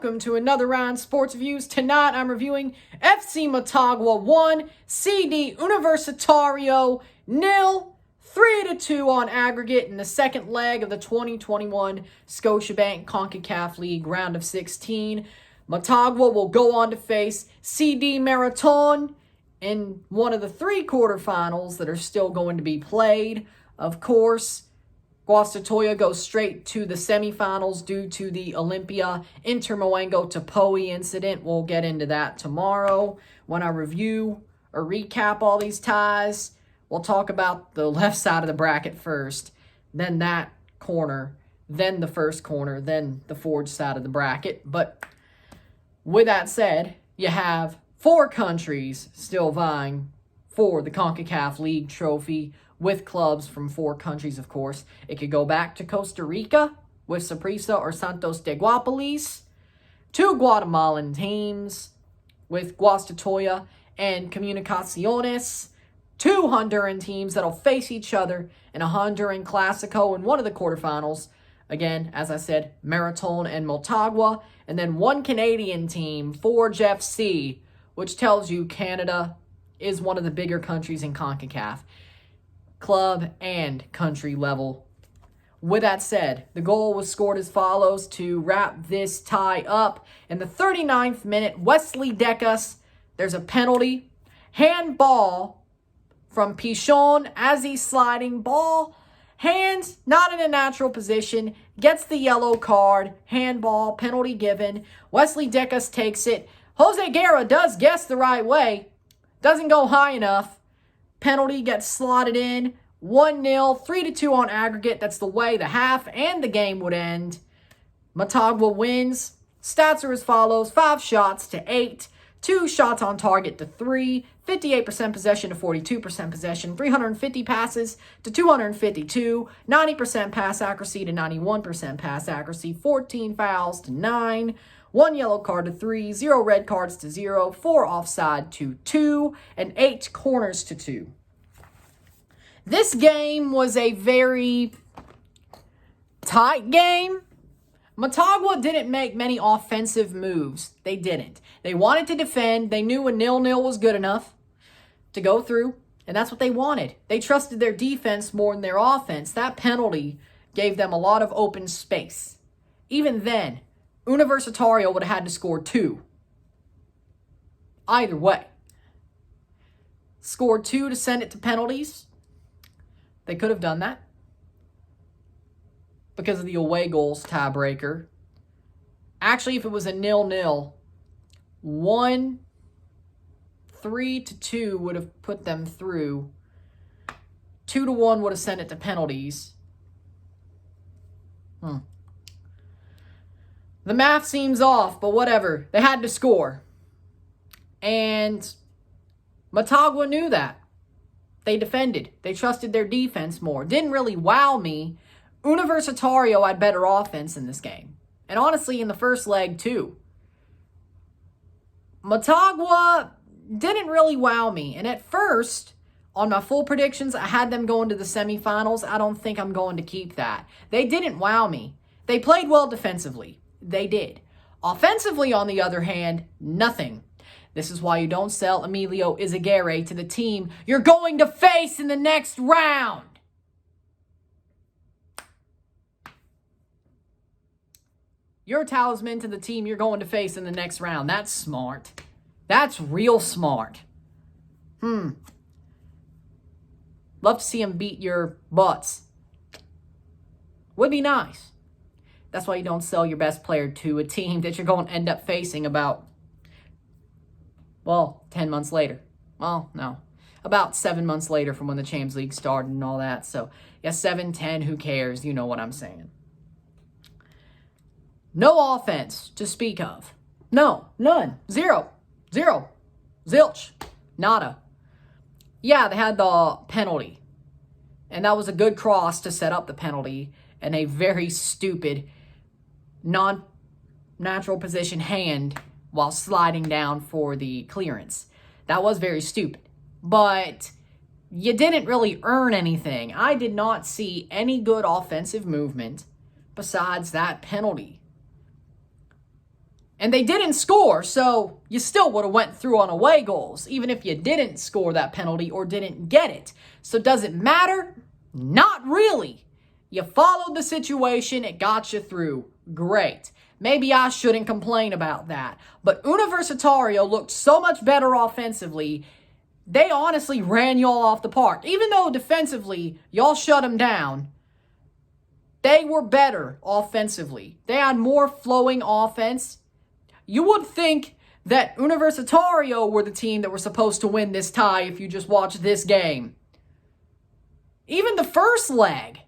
welcome to another round Sports Reviews. Tonight I'm reviewing FC Motagua 1, CD Universitario 0, 3-2 on aggregate in the second leg of the 2021 Scotiabank CONCACAF League round of 16. Motagua will go on to face CD Marathon in one of the three quarterfinals that are still going to be played. Of course, Guastatoya goes straight to the semifinals due to the Olympia Intermoengo Topoi incident. We'll get into that tomorrow when I review or recap all these ties. We'll talk about the left side of the bracket first, then that corner, then the first corner, then the forward side of the bracket. But with that said, you have four countries still vying for the CONCACAF League trophy, with clubs from four countries, of course. It could go back to Costa Rica with Saprissa or Santos de Guapolis, two Guatemalan teams with Guastatoya and Comunicaciones, two Honduran teams that'll face each other in a Honduran Clasico in one of the quarterfinals. Again, as I said, Marathon and Motagua, and then one Canadian team, Forge FC, which tells you Canada is one of the bigger countries in CONCACAF, club and country level. With that said, the goal was scored as follows to wrap this tie up. In the 39th minute, Wesley Decas, there's a penalty. Handball from Pichon as he's sliding. Ball, hands, not in a natural position. Gets the yellow card. Handball, penalty given. Wesley Decas takes it. Jose Guerra does guess the right way. Doesn't go high enough. Penalty gets slotted in. 1-0, 3-2 on aggregate. That's the way the half and the game would end. Motagua wins. Stats are as follows. 5 shots to 8. 2 shots on target to 3. 58% possession to 42% possession. 350 passes to 252. 90% pass accuracy to 91% pass accuracy. 14 fouls to 9. 1 yellow card to 3, 0 red cards to 0, 4 offside to 2, and 8 corners to 2. This game was a very tight game. Motagua didn't make many offensive moves. They didn't. They wanted to defend. They knew a 0-0 was good enough to go through, and that's what they wanted. They trusted their defense more than their offense. That penalty gave them a lot of open space. Even then, Universitario would have had to score 2. Either way. Scored 2 to send it to penalties. They could have done that because of the away goals tiebreaker. Actually, if it was a 0-0, 3-2 would have put them through. 2-1 would have sent it to penalties. The math seems off, but whatever. They had to score. And Motagua knew that. They defended. They trusted their defense more. Didn't really wow me. Universitario had better offense in this game. And honestly, in the first leg, too. Motagua didn't really wow me. And at first, on my full predictions, I had them going to the semifinals. I don't think I'm going to keep that. They didn't wow me. They played well defensively. They did. Offensively, on the other hand, nothing. This is why you don't sell Emilio Izaguirre to the team you're going to face in the next round. You're a talisman to the team you're going to face in the next round. That's smart. That's real smart. Love to see him beat your butts. Would be nice. That's why you don't sell your best player to a team that you're going to end up facing about, 10 months later. Well, no. About 7 months later from when the Champions League started and all that. So, yeah, 7, 10, who cares? You know what I'm saying. No offense to speak of. No, none. Zero. Zilch. Nada. Yeah, they had the penalty. And that was a good cross to set up the penalty. And a very stupid, non-natural position hand while sliding down for the clearance. That was very stupid. But you didn't really earn anything. I did not see any good offensive movement besides that penalty. And they didn't score, so you still would have went through on away goals, even if you didn't score that penalty or didn't get it. So does it matter? Not really. You followed the situation, it got you through. Great. Maybe I shouldn't complain about that. But Universitario looked so much better offensively. They honestly ran y'all off the park. Even though defensively, y'all shut them down, they were better offensively. They had more flowing offense. You would think that Universitario were the team that were supposed to win this tie if you just watched this game. Even the first leg,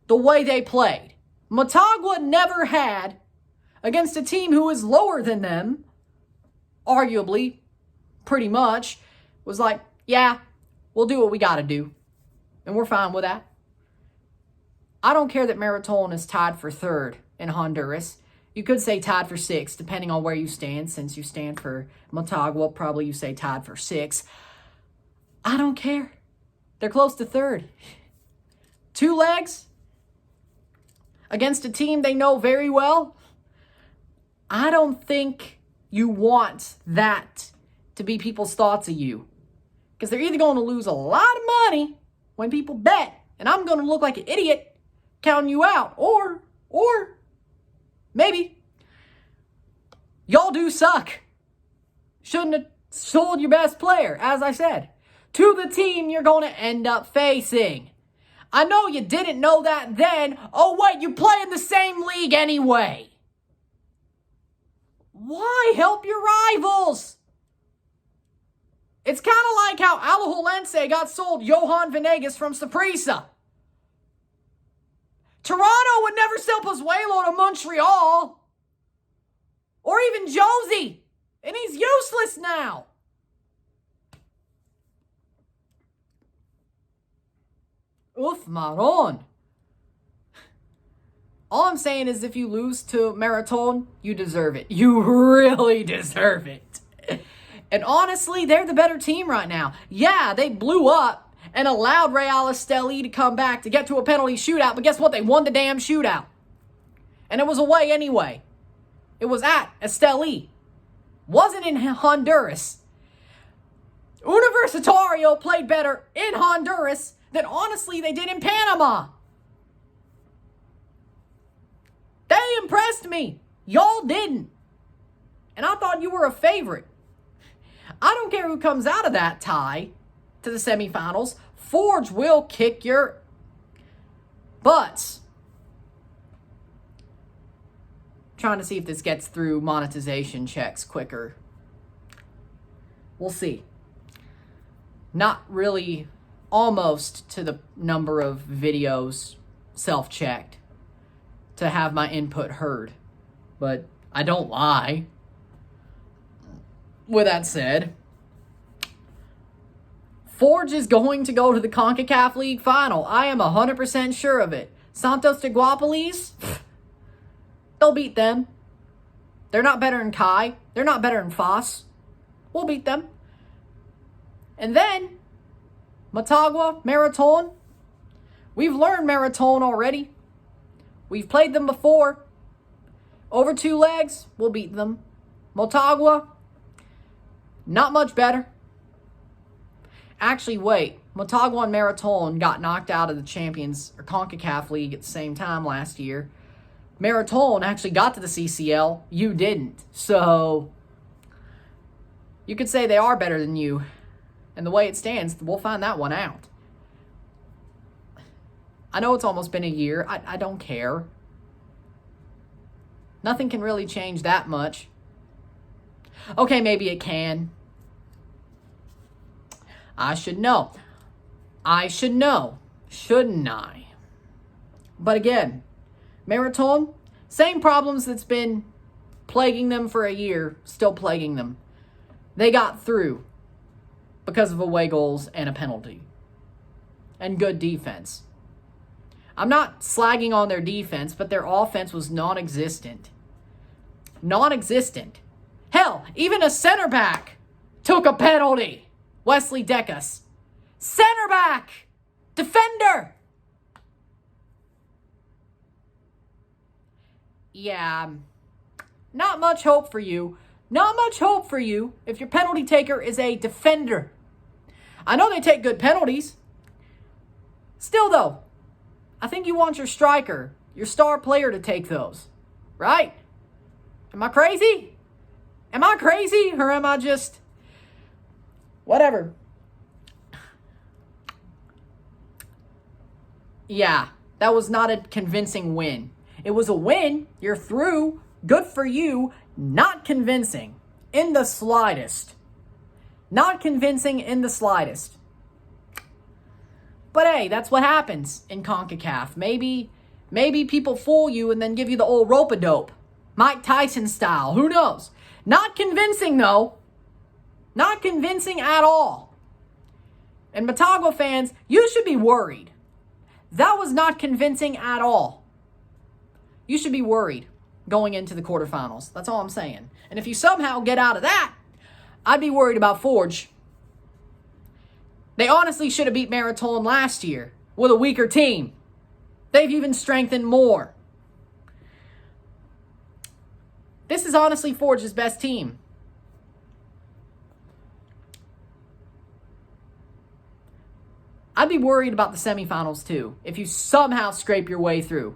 the way they played. Motagua never had, against a team who is lower than them, arguably, pretty much, was like, yeah, we'll do what we got to do. And we're fine with that. I don't care that Marathon is tied for third in Honduras. You could say tied for sixth, depending on where you stand. Since you stand for Motagua, probably you say tied for sixth. I don't care. They're close to third. 2 legs against a team they know very well. I don't think you want that to be people's thoughts of you. Because they're either going to lose a lot of money when people bet, and I'm going to look like an idiot counting you out, or maybe y'all do suck. Shouldn't have sold your best player, as I said, to the team you're going to end up facing. I know you didn't know that then. Oh, wait, you play in the same league anyway. Why help your rivals? It's kind of like how Alajuelense got sold Johan Venegas from Saprissa. Toronto would never sell Pozuelo to Montreal. Or even Josie. And he's useless now. Oof, Maron. All I'm saying is if you lose to Marathon, you deserve it. You really deserve it. And honestly, they're the better team right now. Yeah, they blew up and allowed Real Esteli to come back to get to a penalty shootout. But guess what? They won the damn shootout. And it was away anyway. It was at Esteli. Wasn't in Honduras. Universitario played better in Honduras than honestly they did in Panama. They impressed me. Y'all didn't. And I thought you were a favorite. I don't care who comes out of that tie to the semifinals. Forge will kick your butts. Trying to see if this gets through monetization checks quicker. We'll see. Not really, almost to the number of videos self-checked to have my input heard. But I don't lie. With that said, Forge is going to go to the CONCACAF League Final. I am 100% sure of it. Santos de Guapolis, they'll beat them. They're not better than Kai. They're not better than Foss. We'll beat them. And then, Motagua, Marathon. We've learned Marathon already. We've played them before. Over 2 legs, we'll beat them. Motagua, not much better. Actually, wait. Motagua and Marathon got knocked out of the Champions or CONCACAF League at the same time last year. Marathon actually got to the CCL. You didn't. So, you could say they are better than you. And the way it stands, we'll find that one out. I know it's almost been a year. I don't care. Nothing can really change that much. Okay, maybe it can. I should know. I should know. Shouldn't I? But again, Marathon, same problems that's been plaguing them for a year, still plaguing them. They got through because of away goals and a penalty. And good defense. I'm not slagging on their defense, but their offense was non-existent. Non-existent. Hell, even a center back took a penalty. Wesley Decas. Center back. Defender. Yeah, Not much hope for you. Not much hope for you if your penalty taker is a defender. I know they take good penalties. Still, though, I think you want your striker, your star player, to take those. Right? Am I crazy? Am I crazy? Or am I just... whatever. Yeah, that was not a convincing win. It was a win. You're through. Good for you. Not convincing in the slightest. Not convincing in the slightest. But hey, that's what happens in CONCACAF. Maybe people fool you and then give you the old rope-a-dope. Mike Tyson style. Who knows? Not convincing, though. Not convincing at all. And Motagua fans, you should be worried. That was not convincing at all. You should be worried going into the quarterfinals. That's all I'm saying. And if you somehow get out of that, I'd be worried about Forge. They honestly should have beat Maritime last year with a weaker team. They've even strengthened more. This is honestly Forge's best team. I'd be worried about the semifinals too, if you somehow scrape your way through.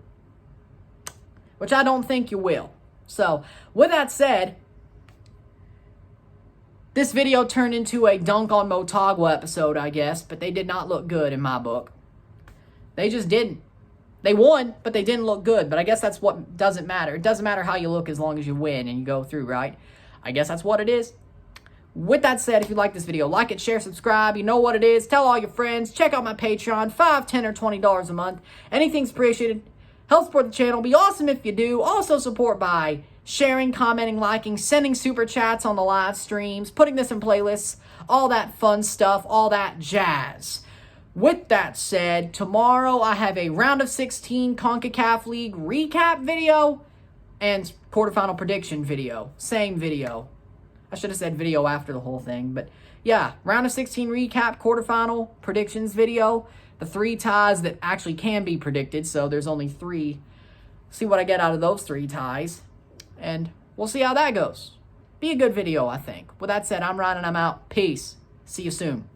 Which I don't think you will. So, with that said, this video turned into a dunk on Motagua episode, I guess, but they did not look good in my book. They just didn't. They won, but they didn't look good. But I guess that's what doesn't matter. It doesn't matter how you look as long as you win and you go through, right? I guess that's what it is. With that said, if you like this video, like it, share, subscribe. You know what it is. Tell all your friends. Check out my Patreon. $5, $10, or $20 a month. Anything's appreciated. Help support the channel. Be awesome if you do. Also support by sharing, commenting, liking, sending super chats on the live streams, putting this in playlists, all that fun stuff, all that jazz. With that said, tomorrow I have a round of 16 CONCACAF League recap video and quarterfinal prediction video. Same video. I should have said video after the whole thing, but yeah, round of 16 recap, quarterfinal predictions video. The 3 ties that actually can be predicted, so there's only 3. See what I get out of those 3 ties, and we'll see how that goes. Be a good video, I think. With that said, I'm Ryan and I'm out. Peace. See you soon.